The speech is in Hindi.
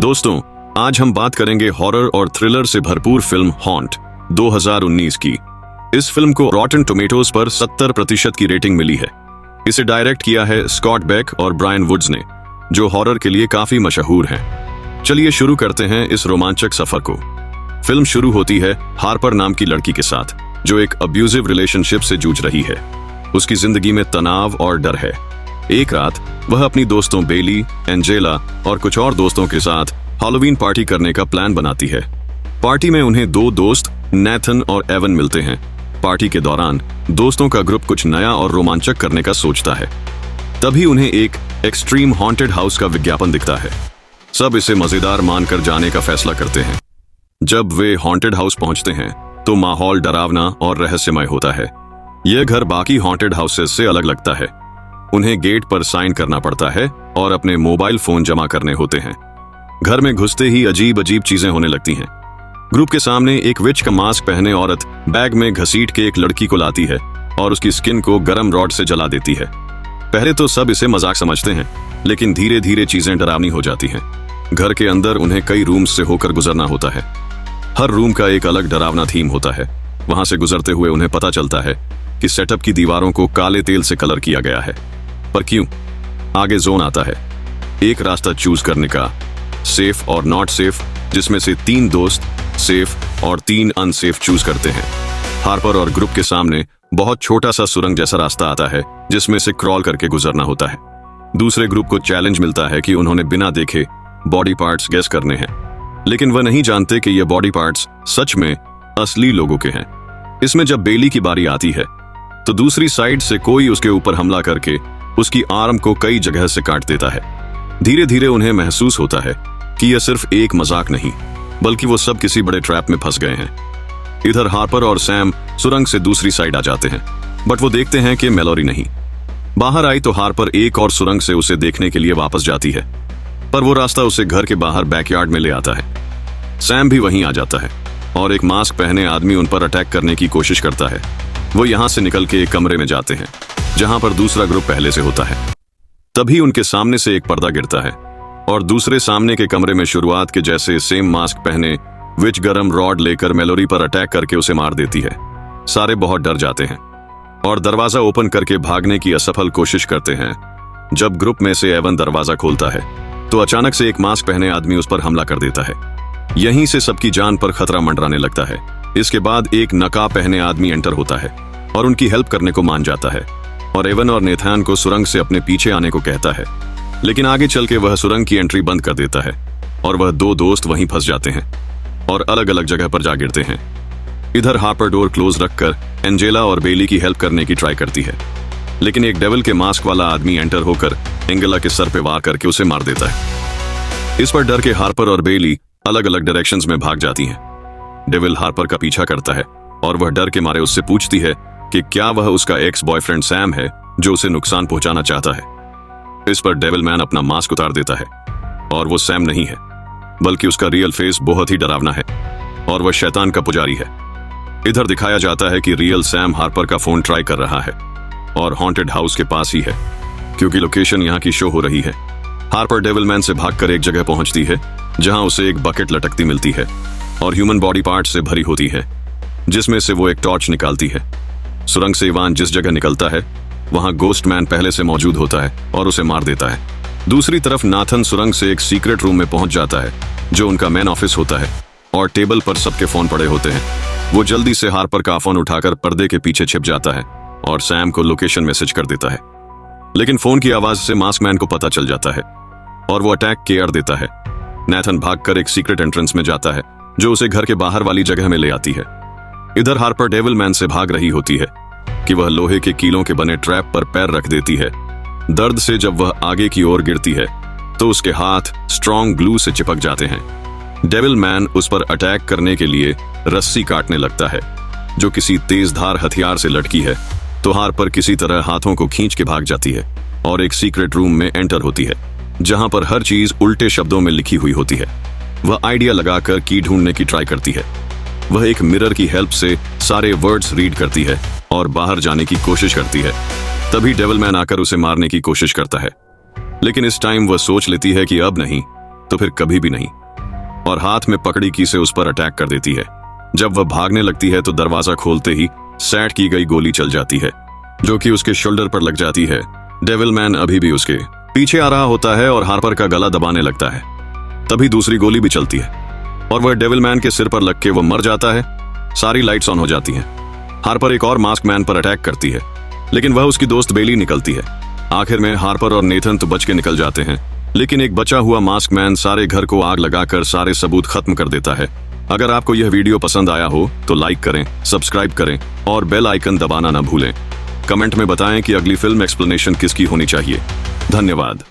दोस्तों, आज हम बात करेंगे हॉरर और थ्रिलर से भरपूर फिल्म हॉन्ट 2019 की। इस फिल्म को रॉटन टोमेटोज पर 70% की रेटिंग मिली है। इसे डायरेक्ट किया है स्कॉट बेक और ब्रायन वुड्स ने, जो हॉरर के लिए काफी मशहूर हैं। चलिए शुरू करते हैं इस रोमांचक सफर को। फिल्म शुरू होती है हार्पर नाम की लड़की के साथ, जो एक अब्यूजिव रिलेशनशिप से जूझ रही है। उसकी जिंदगी में तनाव और डर है। एक रात वह अपनी दोस्तों बेली, एंजेला और कुछ और दोस्तों के साथ हैलोवीन पार्टी करने का प्लान बनाती है। पार्टी में उन्हें दो दोस्त नेथन और एवन मिलते हैं। पार्टी के दौरान दोस्तों का ग्रुप कुछ नया और रोमांचक करने का सोचता है। तभी उन्हें एक एक्सट्रीम हॉन्टेड हाउस का विज्ञापन दिखता है। सब इसे मजेदार मानकर जाने का फैसला करते हैं। जब वे हॉन्टेड हाउस पहुंचते हैं तो माहौल डरावना और रहस्यमय होता है। यह घर बाकी हॉन्टेड हाउसेस से अलग लगता है। उन्हें गेट पर साइन करना पड़ता है और अपने मोबाइल फोन जमा करने होते हैं। घर में घुसते ही अजीब अजीब चीजें होने लगती हैं। ग्रुप के सामने एक विच का मास्क पहने औरत बैग में घसीट के एक लड़की को लाती है और उसकी स्किन को गर्म रॉड से जला देती है। पहले तो सब इसे मजाक समझते हैं, लेकिन धीरे धीरे चीजें डरावनी हो जाती हैं। घर के अंदर उन्हें कई रूम्स से होकर गुजरना होता है। हर रूम का एक अलग डरावना थीम होता है। वहां से गुजरते हुए उन्हें पता चलता है कि सेटअप की दीवारों को काले तेल से कलर किया गया है। पर क्यों? आगे जोन आता है, एक रास्ता चूज करने का, सेफ और नॉट सेफ, जिसमें से 3 दोस्त सेफ और 3 अनसेफ चूज करते हैं। हार्पर और ग्रुप के सामने बहुत छोटा सा सुरंग जैसा रास्ता आता है, जिसमें से क्रॉल करके गुजरना होता है। दूसरे ग्रुप को चैलेंज मिलता है कि उन्होंने बिना देखे बॉडी पार्ट्स गेस करने हैं, लेकिन वह नहीं जानते कि ये बॉडी पार्ट्स सच में असली लोगों के हैं। इसमें जब बेली की बारी आती है तो दूसरी साइड से कोई उसके ऊपर हमला करके उसकी आर्म को कई जगह से काट देता है। धीरे धीरे उन्हें महसूस होता है कि यह सिर्फ एक मजाक नहीं, बल्कि वो सब किसी बड़े ट्रैप में फंस गए हैं। इधर हार्पर और सैम सुरंग से दूसरी साइड आ जाते हैं, बट वो देखते हैं कि मैलोरी नहीं। बाहर आई तो हार्पर एक और सुरंग से उसे देखने के लिए वापस जाती है, पर वो रास्ता उसे घर के बाहर बैकयार्ड में ले आता है। सैम भी वहीं आ जाता है और एक मास्क पहने आदमी उन पर अटैक करने की कोशिश करता है। वो यहां से निकल के एक कमरे में जाते हैं जहां पर दूसरा ग्रुप पहले से होता है। तभी उनके सामने से एक पर्दा गिरता है और दूसरे सामने के कमरे में शुरुआत के जैसे सेम मास्क पहने विच गरम रॉड लेकर मैलोरी पर अटैक करके उसे मार देती है। सारे बहुत डर जाते हैं और दरवाजा ओपन करके भागने की असफल कोशिश करते हैं। जब ग्रुप में से एवन दरवाजा खोलता है तो अचानक से एक मास्क पहने आदमी उस पर हमला कर देता है। यहीं से सबकी जान पर खतरा मंडराने लगता है। इसके बाद एक नकाब पहने आदमी एंटर होता है और उनकी हेल्प करने को मान जाता है और एवन और नेथान को सुरंग से अपने पीछे आने को कहता है। लेकिन आगे चल के वह सुरंग की एंट्री बंद कर देता है और वह 2 दोस्त वहीं फंस जाते हैं और अलग अलग जगह पर जा गिरते हैं। इधर हार्पर डोर क्लोज रखकर एंजेला और बेली की हेल्प करने की ट्राई करती है, लेकिन एक डेविल के मास्क वाला आदमी एंटर होकर एंजेला के सर पे वार करके उसे मार देता है। इस पर डर के हार्पर और बेली अलग अलग डायरेक्शंस में भाग जाती हैं। डेविल हार्पर का पीछा करता है और वह डर के मारे उससे पूछती है कि क्या वह उसका एक्स बॉयफ्रेंड सैम है जो उसे नुकसान पहुंचाना चाहता है। इस पर डेविल मैन अपना मास्क उतार देता है और वो सैम नहीं है, बल्कि उसका रियल फेस बहुत ही डरावना है और वह शैतान का पुजारी है। इधर दिखाया जाता है कि रियल सैम हार्पर का फोन ट्राई कर रहा है और हॉन्टेड हाउस के पास ही है, क्योंकि लोकेशन यहाँ की शो हो रही है। हार्पर डेविल मैन से भागकर एक जगह पहुंचती है जहां उसे एक बकेट लटकती मिलती है और ह्यूमन बॉडी पार्ट से भरी होती है, जिसमें से वो एक टॉर्च निकालती है। सुरंग से इवान जिस जगह निकलता है वहां गोस्ट मैन पहले से मौजूद होता है और उसे मार देता है। दूसरी तरफ नाथन सुरंग से एक सीक्रेट रूम में पहुंच जाता है जो उनका मेन ऑफिस होता है और टेबल पर सबके फोन पड़े होते हैं। वो जल्दी से हार्पर का फोन उठाकर पर्दे के पीछे छिप जाता है और सैम को लोकेशन मैसेज कर देता है, लेकिन फोन की आवाज से मास्क मैन को पता चल जाता है और वो अटैक केयर देता है। नेथन भागकर एक सीक्रेट एंट्रेंस में जाता है जो उसे घर के बाहर वाली जगह में ले आती है। इधर हार्पर डेविल मैन से भाग रही होती है कि वह लोहे के कीलों के बने ट्रैप पर पैर रख देती है। दर्द से जब वह आगे की ओर गिरती है तो उसके हाथ स्ट्रॉन्ग ग्लू से चिपक जाते हैं। डेविल मैन उस पर अटैक करने के लिए रस्सी काटने लगता है जो किसी तेजधार हथियार से लटकी है, तो हार्पर किसी तरह हाथों को खींच के भाग जाती है और एक सीक्रेट रूम में एंटर होती है जहां पर हर चीज उल्टे शब्दों में लिखी हुई होती है। वह आइडिया लगाकर की ढूंढने की ट्राई करती है। वह एक मिरर की हेल्प से सारे वर्ड्स रीड करती है और बाहर जाने की कोशिश करती है। तभी डेविल मैन आकर उसे मारने की कोशिश करता है, लेकिन इस टाइम वह सोच लेती है कि अब नहीं, तो फिर कभी भी नहीं, और हाथ में पकड़ी की से उस पर अटैक कर देती है। जब वह भागने लगती है तो दरवाजा खोलते ही सेट की गई गोली चल जाती है, जो कि उसके शोल्डर पर लग जाती है। डेविल मैन अभी भी उसके पीछे आ रहा होता है और हार्पर का गला दबाने लगता है। तभी दूसरी गोली भी चलती है और वह डेविल मैन के सिर पर लग के वो मर जाता है। सारी लाइट्स ऑन हो जाती हैं। हार्पर एक और मास्क मैन पर अटैक करती है, लेकिन वह उसकी दोस्त बेली निकलती है। आखिर में हार्पर और नेथन तो बच के निकल जाते हैं, लेकिन एक बचा हुआ मास्क मैन सारे घर को आग लगाकर सारे सबूत खत्म कर देता है। अगर आपको यह वीडियो पसंद आया हो तो लाइक करें, सब्सक्राइब करें और बेल आइकन दबाना ना भूलें। कमेंट में बताएं कि अगली फिल्म एक्सप्लेनेशन किसकी होनी चाहिए। धन्यवाद।